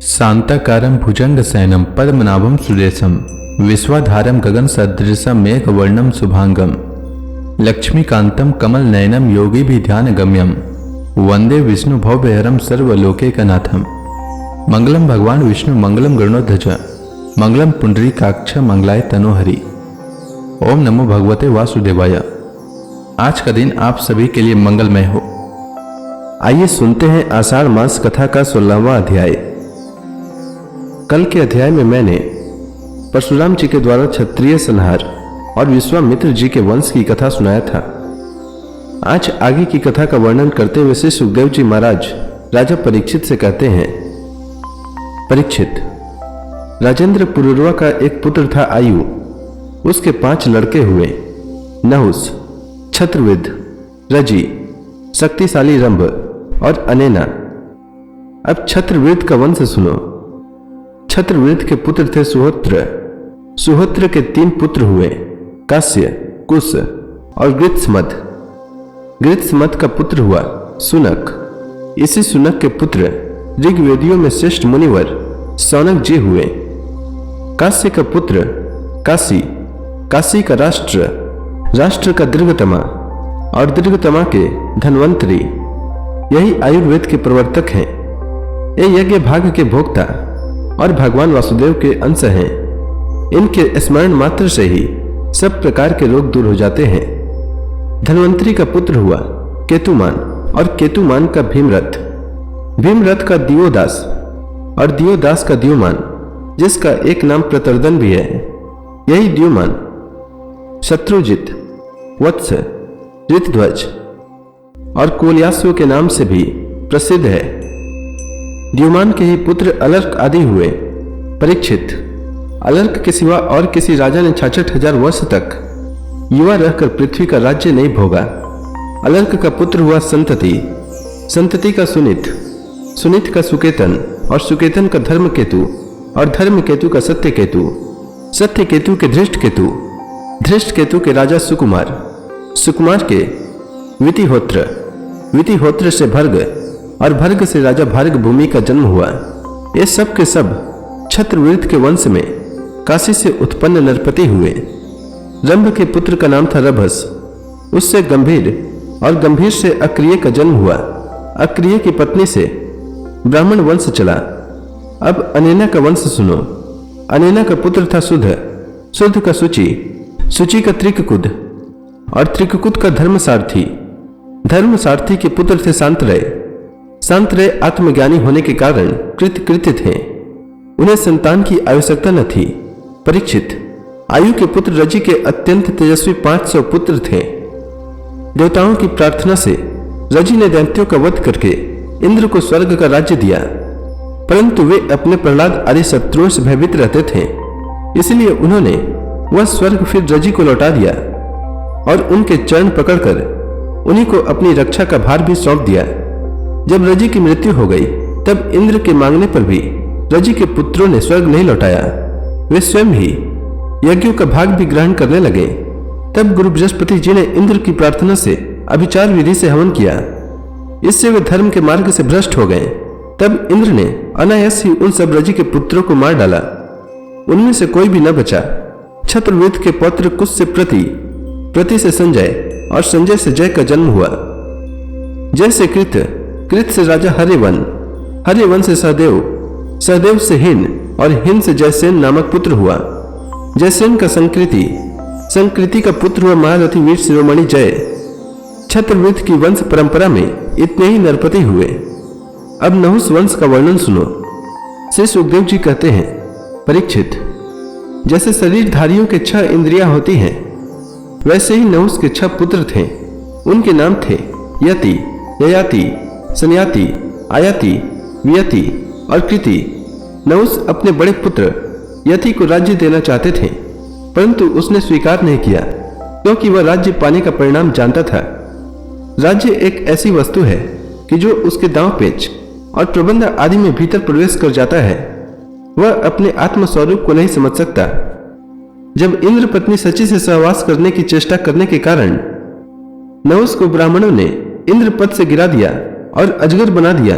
शांताकारं भुजंगशयनं पद्मनाभं सुरेशं विश्वाधारं गगनसदृशं मेघवर्णं शुभांगं लक्ष्मीकान्तं कमलनयनं योगिभिध्यानगम्यं वंदे विष्णु भवभयहरं सर्वलोकैकनाथं। मंगलम भगवान विष्णु मंगलम गरुड़ध्वज मंगलम पुंडरीकाक्ष मंगलाय तनोहरि। ओम नमो भगवते वासुदेवाय। आज का दिन आप सभी के लिए मंगलमय हो। आइए सुनते हैं आषाढ़ मास कथा का 16वां अध्याय। कल के अध्याय में मैंने परशुराम जी के द्वारा क्षत्रिय संहार और विश्वामित्र जी के वंश की कथा सुनाया था। आज आगे की कथा का वर्णन करते हुए श्री सुखदेव जी महाराज राजा परीक्षित से कहते हैं, परीक्षित, राजेंद्र पुरुरवा का एक पुत्र था आयु। उसके 5 लड़के हुए, नहुस, छत्रविद, रजी, शक्तिशाली रंभ और अनेना। अब छत्रविद का वंश सुनो। छत्रविद के पुत्र थे सुहोत्र। सुहोत्र के 3 पुत्र हुए, कास्य, कुश और गृत्समत। गृत्समत का पुत्र हुआ सुनक। इसी सुनक के पुत्र ऋग्वेदियों में श्रेष्ठ मुनिवर सौनक जी हुए। कास्य का पुत्र काशी, काशी का राष्ट्र, राष्ट्र का दीर्घतमा और दीर्घतमा के धन्वंतरी, यही आयुर्वेद के प्रवर्तक हैं। ये यज्ञ भाग के भोक्ता और भगवान वासुदेव के अंश हैं। इनके स्मरण मात्र से ही सब प्रकार के रोग दूर हो जाते हैं। धन्वंतरी का पुत्र हुआ केतुमान और केतुमान का भीमरथ, भीमरथ का दियोदास और दियोदास का द्युमान, जिसका एक नाम प्रतर्दन भी है। यही द्युमान शत्रुजित, वत्स, ऋतध्वज और कोल्यासु के नाम से भी प्रसिद्ध है। द्युमान के ही पुत्र अलर्क आदि हुए। परीक्षित, अलर्क के सिवा और किसी राजा ने 66,000 वर्ष तक युवा रहकर पृथ्वी का राज्य नहीं भोगा। अलर्क का पुत्र हुआ संतति, संतति का सुनित, सुनित का सुकेतन और सुकेतन का धर्मकेतु और धर्मकेतु का सत्यकेतु, सत्यकेतु के धृष्टकेतु, धृष्टकेतु के राजा सुकुमार, सुकुमार के वितिहोत्र, वितिहोत्र से भर्ग और भर्ग से राजा भार्ग भूमि का जन्म हुआ। ये सब के सब छत्रवीर्त के वंश में काशी से उत्पन्न नरपति हुए। रंभ के पुत्र का नाम था रभस। उससे गंभीर और गंभीर से अक्रिय का जन्म हुआ। अक्रिय की पत्नी से ब्राह्मण वंश चला। अब अनेना का वंश सुनो। अनेना का पुत्र था सुध, सुध का सुचि, सुचि का त्रिककुद और त्रिककुद का धर्मसारथी। धर्मसारथी के पुत्र थे शांतरय। शांतरय आत्मज्ञानी होने के कारण कृतकृत्य थे। उन्हें संतान की आवश्यकता न थी। परीक्षित, आयु के पुत्र रजी के अत्यंत तेजस्वी 500 पुत्र थे। देवताओं की प्रार्थना से रजी ने दैत्यों का वध करके इंद्र को स्वर्ग का राज्य दिया, परंतु वे अपने प्रहलाद आदि शत्रुओं से भयभीत रहते थे। इसलिए उन्होंने वह स्वर्ग फिर रजी को लौटा दिया और उनके चरण पकड़कर उन्हीं को अपनी रक्षा का भार भी सौंप दिया। जब रजी की मृत्यु हो गई, तब इंद्र के मांगने पर भी रजी के पुत्रों ने स्वर्ग नहीं लौटाया। वे स्वयं ही यज्ञों का भाग भी ग्रहण करने लगे। तब गुरु बृहस्पति जी ने इंद्र की प्रार्थना से अभिचार विधि से हवन किया। इससे वे धर्म के मार्ग से भ्रष्ट हो गए। तब इंद्र ने अनायास ही उन सब रजी के पुत्रों को मार डाला। उनमें से कोई भी न बचा। छत्रवीत के पौत्र कुश से प्रति, प्रति से संजय और संजय से जय का जन्म हुआ। जय से कृत, कृत से राजा हर्यवन, हर्यवन से सहदेव, सहदेव से हिन और हिन से जयसेन नामक पुत्र हुआ। जयसेन का संकृति, संकृति का पुत्र हुआ महारथी वीर शिरोमणि जय। छत्रवीत की वंश परंपरा में इतने ही नरपति हुए। अब नहुस वंश का वर्णन सुनो। श्री सुखदेव जी कहते हैं, परीक्षित, जैसे शरीरधारियों के 6 इंद्रियां होती हैं, वैसे ही नहुस के 6 पुत्र थे। उनके नाम थे यति, ययाति, सन्याति, आयाति, वियति और कृति। नहुस अपने बड़े पुत्र यति को राज्य देना चाहते थे, परंतु उसने स्वीकार नहीं किया, क्योंकि वह राज्य पाने का परिणाम जानता था। राज्य एक ऐसी वस्तु है कि जो उसके दांव पेच और प्रबंध आदि में भीतर प्रवेश कर जाता है, वह अपने आत्म स्वरूप को नहीं समझ सकता। जब इंद्र पत्नी सची से सहवास करने की चेष्टा करने के कारण नहुस को ब्राह्मणों ने इंद्र पद से गिरा दिया और अजगर बना दिया,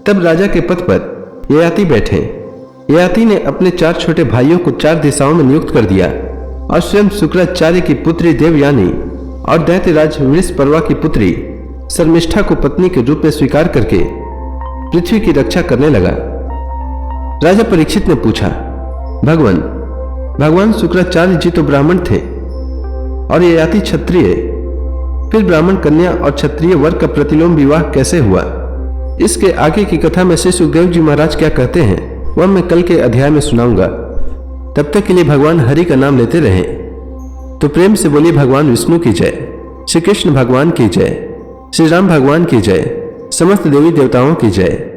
तब राजा के पद पर ययाति बैठे। ययाति ने अपने 4 छोटे भाइयों को 4 दिशाओं में नियुक्त कर दिया और स्वयं शुक्राचार्य की पुत्री देवयानी और दैत्यराज वृषपर्वा की पुत्री शर्मिष्ठा को पत्नी के रूप में स्वीकार करके पृथ्वी की रक्षा करने लगा। राजा परीक्षित ने पूछा, भगवान शुक्राचार्य जी तो ब्राह्मण थे और ययाति क्षत्रिय, फिर ब्राह्मण कन्या और क्षत्रिय वर का प्रतिलोम विवाह कैसे हुआ? इसके आगे की कथा में श्री सुखदेव जी महाराज क्या कहते हैं वह मैं कल के अध्याय में सुनाऊंगा। तब तक के लिए भगवान हरि का नाम लेते रहें। तो प्रेम से बोलिए भगवान विष्णु की जय, श्री कृष्ण भगवान की जय, श्री राम भगवान की जय, समस्त देवी देवताओं की जय।